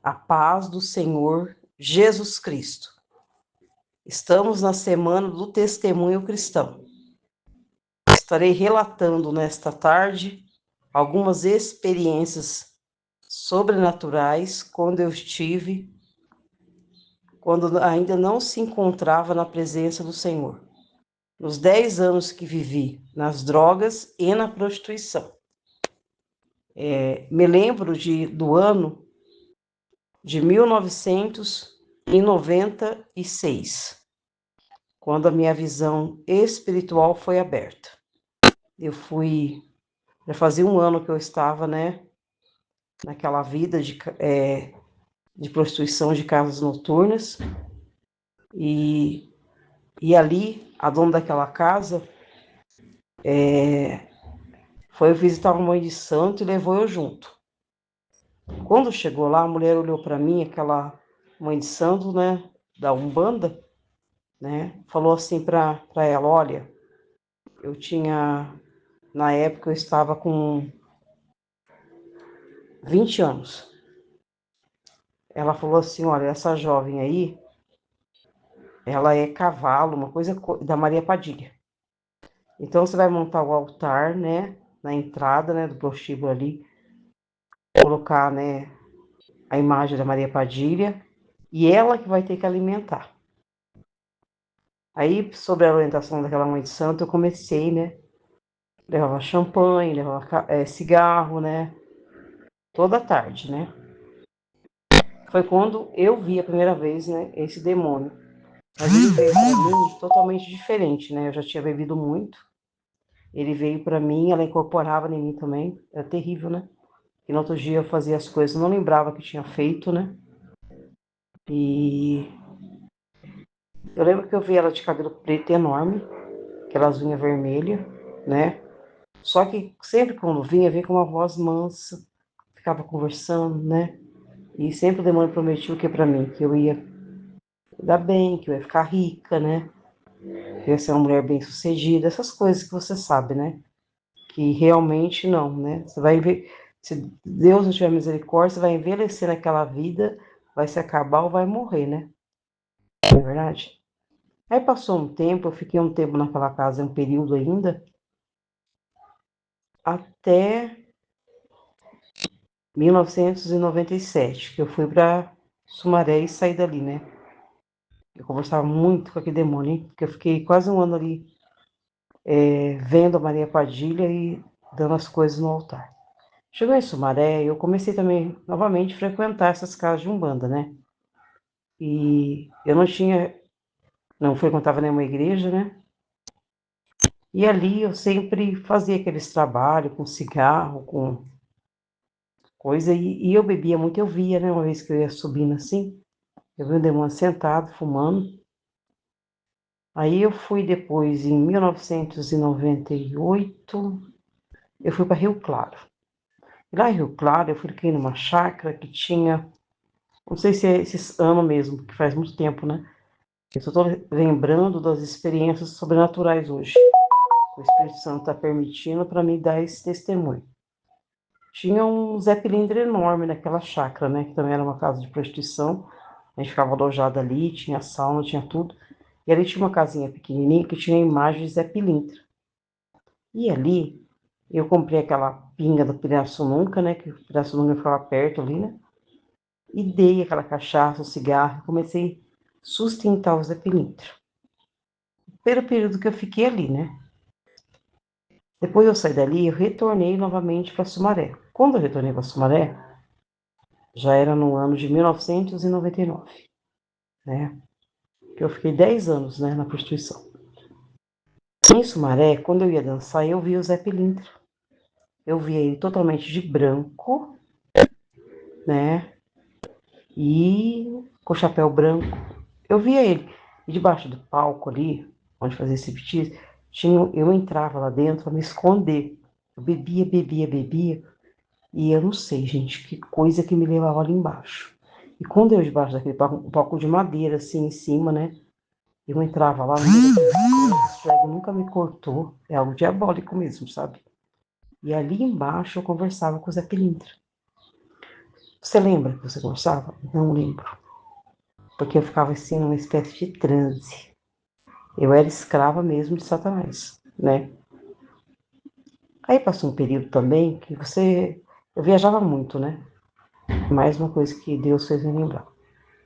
A paz do Senhor Jesus Cristo. Estamos na semana do testemunho cristão. Estarei relatando nesta tarde algumas experiências sobrenaturais quando ainda não se encontrava na presença do Senhor. Nos 10 anos que vivi nas drogas e na prostituição. Me lembro do ano de 1996, quando a minha visão espiritual foi aberta. Já fazia um ano que eu estava, naquela vida de prostituição de casas noturnas, e ali, a dona daquela casa foi visitar uma mãe de santo e levou eu junto. Quando chegou lá, a mulher olhou para mim, aquela mãe de santo, da Umbanda, falou assim para ela: olha, na época eu estava com 20 anos. Ela falou assim: olha, essa jovem aí, ela é cavalo, uma coisa da Maria Padilha. Então você vai montar o altar, na entrada, do prostíbulo ali, colocar, a imagem da Maria Padilha, e ela que vai ter que alimentar. Aí, sobre a orientação daquela mãe de santo, eu comecei, levava champanhe, levava cigarro, toda tarde, Foi quando eu vi a primeira vez, esse demônio. Mas ele veio para mim totalmente diferente, Eu já tinha bebido muito. Ele veio para mim, ela incorporava em mim também. Era terrível, E no outro dia eu fazia as coisas, não lembrava que tinha feito, E eu lembro que eu vi ela de cabelo preto enorme, aquelas unhas vermelhas, Só que sempre quando vinha com uma voz mansa, ficava conversando, E sempre o demônio prometia o que para mim? Que eu ia dar bem, que eu ia ficar rica, Que eu ia ser uma mulher bem-sucedida, essas coisas que você sabe, Que realmente não, Você vai ver, se Deus não tiver misericórdia, você vai envelhecer naquela vida, vai se acabar ou vai morrer, Não é verdade? Aí passou um tempo, eu fiquei um tempo naquela casa, um período ainda, até 1997, que eu fui para Sumaré e saí dali, Eu conversava muito com aquele demônio, porque eu fiquei quase um ano ali vendo a Maria Padilha e dando as coisas no altar. Chegou em Sumaré, eu comecei também, novamente, a frequentar essas casas de Umbanda, E eu não frequentava nenhuma igreja, E ali eu sempre fazia aqueles trabalhos com cigarro, com coisa, e eu bebia muito, eu via, uma vez que eu ia subindo assim, eu vi um demônio sentado, fumando. Aí eu fui depois, em 1998, eu fui para Rio Claro. Lá em Rio Claro, eu fiquei numa chácara que tinha, não sei se é esse ano mesmo, que faz muito tempo, Eu só estou lembrando das experiências sobrenaturais hoje. O Espírito Santo está permitindo para mim dar esse testemunho. Tinha um Zé Pilintra enorme naquela chácara, que também era uma casa de prostituição. A gente ficava alojado ali, tinha sauna, tinha tudo. E ali tinha uma casinha pequenininha que tinha a imagem de Zé Pilintra. E ali eu comprei aquela pinga do Pirassununga, que o Pirassununga ficava perto ali, E dei aquela cachaça, o cigarro, comecei a sustentar o Zé Pilintra. Pelo período que eu fiquei ali, Depois eu saí dali, eu retornei novamente para Sumaré. Quando eu retornei para Sumaré, já era no ano de 1999, Que eu fiquei 10 anos, na prostituição. Em Sumaré, quando eu ia dançar, eu via o Zé Pilintra. Eu via ele totalmente de branco, E com chapéu branco. Eu via ele. E debaixo do palco ali, onde fazia esse striptease, eu entrava lá dentro para me esconder. Eu bebia, bebia, bebia. E eu não sei, gente, que coisa que me levava ali embaixo. E quando eu debaixo daquele palco de madeira, assim, em cima, Eu entrava lá no meio o cego nunca me cortou. É algo diabólico mesmo, sabe? E ali embaixo eu conversava com o Zé Pilintra. Você lembra que você conversava? Não lembro. Porque eu ficava assim numa espécie de transe. Eu era escrava mesmo de Satanás, né? Aí passou um período também que eu viajava muito, né? Mais uma coisa que Deus fez me lembrar.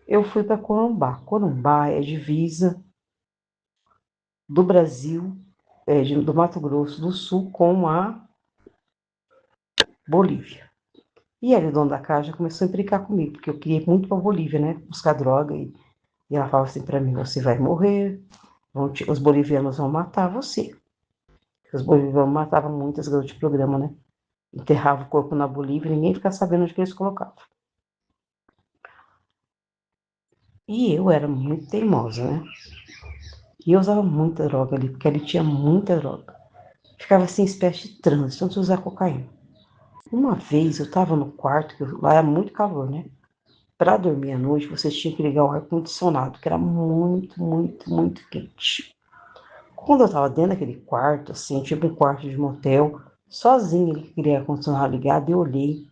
Eu fui para Corumbá. Corumbá é divisa do Brasil, do Mato Grosso do Sul com a Bolívia. E ali, o dono da casa já começou a implicar comigo, porque eu queria ir muito para Bolívia, né? Buscar droga. E ela falava assim para mim: você vai morrer, os bolivianos vão matar você. Os bolivianos matavam muitas garotas de programa, né? Enterrava o corpo na Bolívia e ninguém ficava sabendo onde que eles colocavam. E eu era muito teimosa, né? E eu usava muita droga ali, porque ali tinha muita droga. Ficava assim, espécie de transe, tanto usar cocaína. Uma vez eu tava no quarto, que lá era muito calor, né? Para dormir à noite, você tinha que ligar o ar-condicionado, que era muito, muito, muito quente. Quando eu tava dentro daquele quarto, assim, tipo um quarto de motel, sozinho, ele queria ar-condicionado ligado, eu olhei,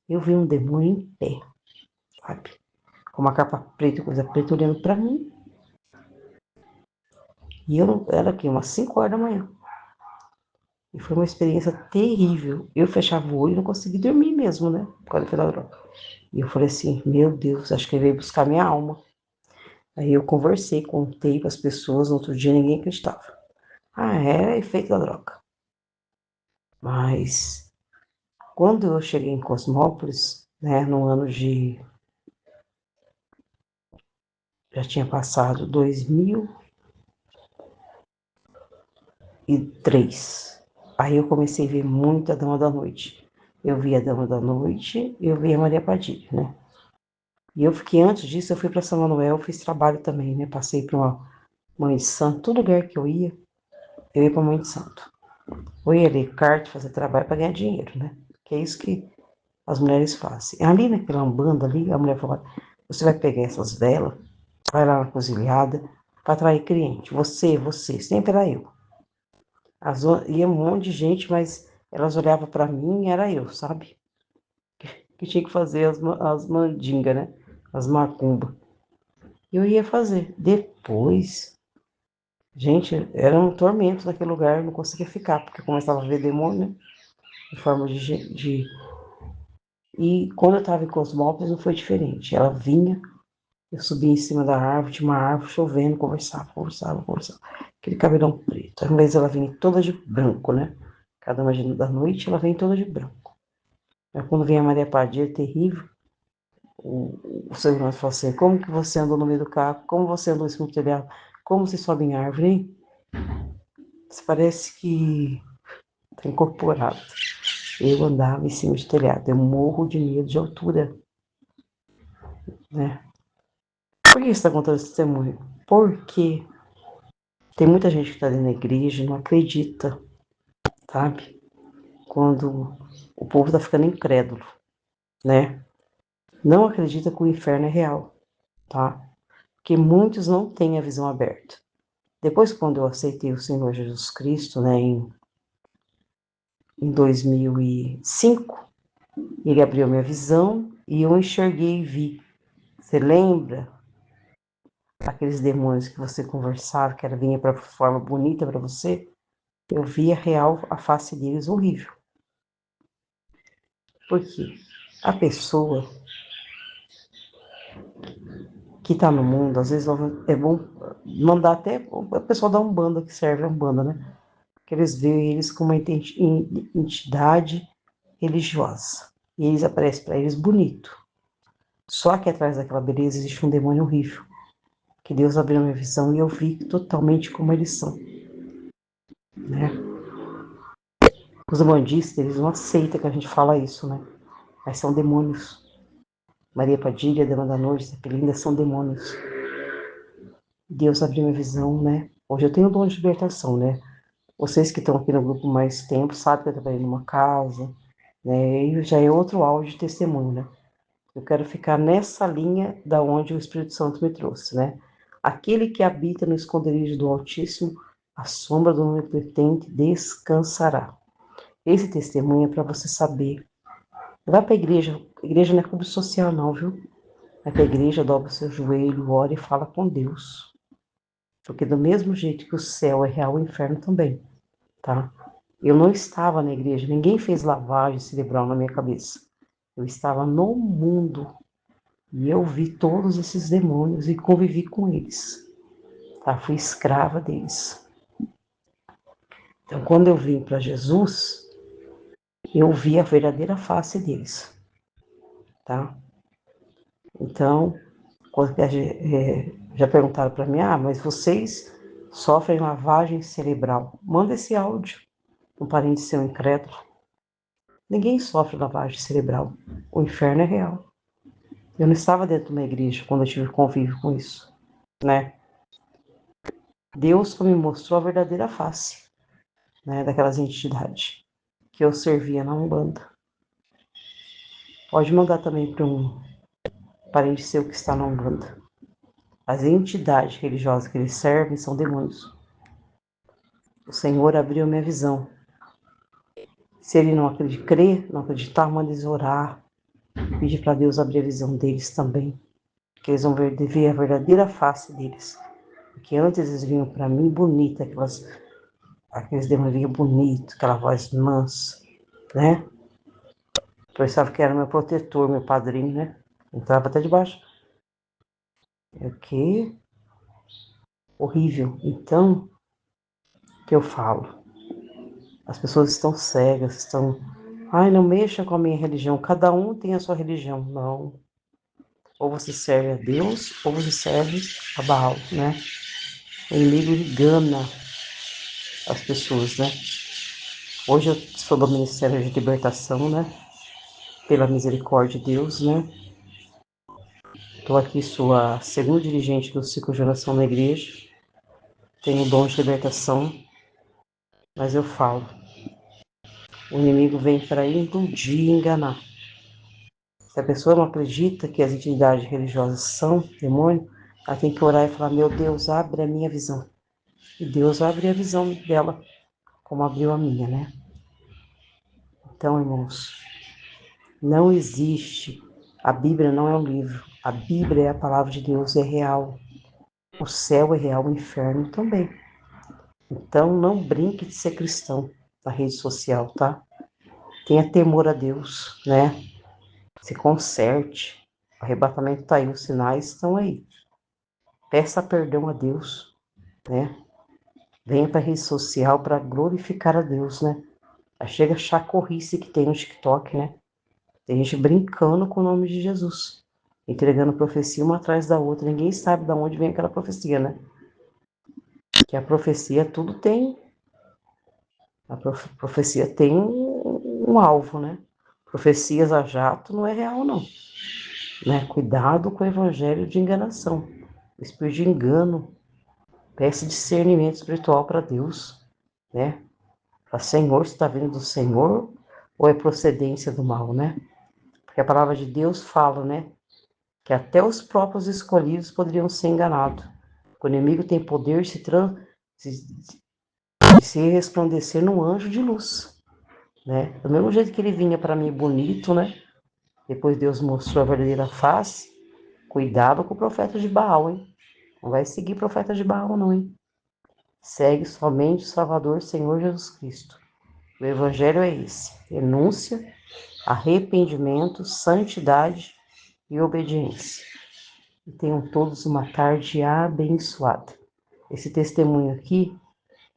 eu vi um demônio em pé, sabe? Com uma capa preta, coisa preta, olhando para mim. E eu não, era aqui, umas 5 horas da manhã. E foi uma experiência terrível. Eu fechava o olho e não conseguia dormir mesmo, né? Por causa da droga. E eu falei assim, meu Deus, acho que ele veio buscar minha alma. Aí eu conversei, contei para as pessoas, no outro dia ninguém acreditava. Ah, era efeito da droga. Mas quando eu cheguei em Cosmópolis, né, no ano de... Já tinha passado 2003. Aí eu comecei a ver muita Dama da Noite. Eu via a Dama da Noite e eu via a Maria Padilha, né? E eu fiquei, antes disso, eu fui para São Manuel, fiz trabalho também, né? Passei para uma mãe de santo, todo lugar que eu ia para mãe de santo. Ou ia ler carta, fazer trabalho para ganhar dinheiro, né? Que é isso que as mulheres fazem. Ali naquela umbanda ali, a mulher falou, você vai pegar essas velas, vai lá na cozinhada, para atrair cliente. Você, sempre era eu. Ia um monte de gente, mas elas olhavam para mim e era eu, sabe? Que tinha que fazer as mandingas, né? As macumbas. Eu ia fazer. Depois, gente, era um tormento naquele lugar, eu não conseguia ficar, porque eu começava a ver demônio, né? Em forma de... E quando eu estava em Cosmópolis, não foi diferente. Ela vinha, eu subia em cima da árvore, tinha uma árvore chovendo, conversava. Aquele cabelão preto. Às vezes ela vinha toda de branco, né? Cada uma da noite ela vem toda de branco. Aí quando vem a Maria Padilha, é terrível. O segurança falou assim, como que você andou no meio do carro? Como você andou em cima do telhado? Como você sobe em árvore, hein? Você parece que tá incorporado. Eu andava em cima de telhado, eu morro de medo de altura, né? Por que você está contando esse testemunho? Porque tem muita gente que está dentro da igreja e não acredita, sabe? Quando o povo está ficando incrédulo, né? Não acredita que o inferno é real, tá? Porque muitos não têm a visão aberta. Depois, quando eu aceitei o Senhor Jesus Cristo, né, em 2005, ele abriu minha visão e eu enxerguei e vi. Você lembra aqueles demônios que você conversava, que vinha para forma bonita para você? Eu via real a face deles horrível. Por quê? A pessoa que está no mundo, às vezes é bom mandar até o pessoal da Umbanda, que serve a Umbanda, né? Que eles veem eles como uma entidade religiosa. E eles aparecem para eles bonito. Só que atrás daquela beleza existe um demônio horrível. Que Deus abriu minha visão e eu vi totalmente como eles são, né? Os umbandistas, eles não aceitam que a gente fala isso, né? Mas são demônios. Maria Padilha, Dama da Noite, Zepelinda são demônios. Deus abriu minha visão, né? Hoje eu tenho o dom de libertação, né? Vocês que estão aqui no grupo mais tempo sabem que eu trabalhei numa casa, né? E já é outro áudio de testemunho, né? Eu quero ficar nessa linha da onde o Espírito Santo me trouxe, né? Aquele que habita no esconderijo do Altíssimo, a sombra do Onipotente descansará. Esse testemunho é para você saber Vai para a igreja não é clube social não, viu? Vai para a igreja, dobra o seu joelho, ora e fala com Deus. Porque do mesmo jeito que o céu é real, o inferno também, tá? Eu não estava na igreja, ninguém fez lavagem cerebral na minha cabeça. Eu estava no mundo e eu vi todos esses demônios e convivi com eles, tá? Fui escrava deles. Então, quando eu vim para Jesus, eu vi a verdadeira face deles, tá? Então, quando já perguntaram para mim, mas vocês sofrem lavagem cerebral? Manda esse áudio, um parente seu incrédulo. Ninguém sofre lavagem cerebral. O inferno é real. Eu não estava dentro de uma igreja quando eu tive convívio com isso, né? Deus me mostrou a verdadeira face, né, daquelas entidades que eu servia na Umbanda. Pode mandar também para um parente seu que está na Umbanda. As entidades religiosas que eles servem são demônios. O Senhor abriu minha visão. Se ele não crer, não acreditar, manda eles orar. Pedir para Deus abrir a visão deles também. Que eles vão ver a verdadeira face deles. Porque antes eles vinham para mim bonita, aqueles demônios vinham bonito, aquela voz mansa, né? Eu pensava que era meu protetor, meu padrinho, né? Entrava até debaixo. É o que? Horrível. Então, o que eu falo? As pessoas estão cegas, não mexa com a minha religião. Cada um tem a sua religião. Não. Ou você serve a Deus, ou você serve a Baal, né? O inimigo engana as pessoas, né? Hoje eu sou do Ministério de Libertação, né? Pela misericórdia de Deus, né? Estou aqui, sou a segunda dirigente do ciclo de oração na igreja. Tenho o dom de libertação, mas eu falo, o inimigo vem para iludir e enganar. Se a pessoa não acredita que as entidades religiosas são demônio, ela tem que orar e falar, meu Deus, abre a minha visão. E Deus vai abrir a visão dela, como abriu a minha, né? Então, irmãos, não existe, a Bíblia não é um livro, a Bíblia é a palavra de Deus, é real. O céu é real, o inferno também. Então, não brinque de ser cristão na rede social, tá? Tenha temor a Deus, né? Se conserte. O arrebatamento está aí, os sinais estão aí. Peça perdão a Deus, né? Venha para a rede social para glorificar a Deus, né? Chega a chacorrice que tem no TikTok, né? Tem gente brincando com o nome de Jesus, entregando profecia uma atrás da outra. Ninguém sabe de onde vem aquela profecia, né? Que a profecia tudo tem. A profecia tem um alvo, né? Profecias a jato não é real, não. Né? Cuidado com o evangelho de enganação. O espírito de engano. Peça discernimento espiritual para Deus, né? Para Senhor, se está vindo do Senhor ou é procedência do mal, né? Porque a palavra de Deus fala, né? Que até os próprios escolhidos poderiam ser enganados. O inimigo tem poder de se resplandecer num anjo de luz, né? Do mesmo jeito que ele vinha para mim bonito, né? Depois Deus mostrou a verdadeira face. Cuidado com o profeta de Baal, hein? Não vai seguir profeta de Baal, não, hein? Segue somente o Salvador, Senhor Jesus Cristo. O Evangelho é esse: renúncia, arrependimento, santidade e obediência. E tenham todos uma tarde abençoada. Esse testemunho aqui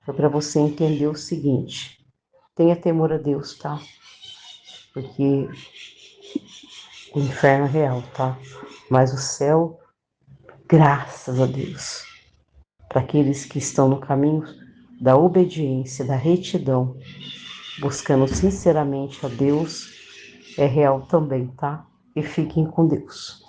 foi para você entender o seguinte: tenha temor a Deus, tá? Porque o inferno é real, tá? Mas o céu, graças a Deus, para aqueles que estão no caminho da obediência, da retidão, buscando sinceramente a Deus, é real também, tá? E fiquem com Deus.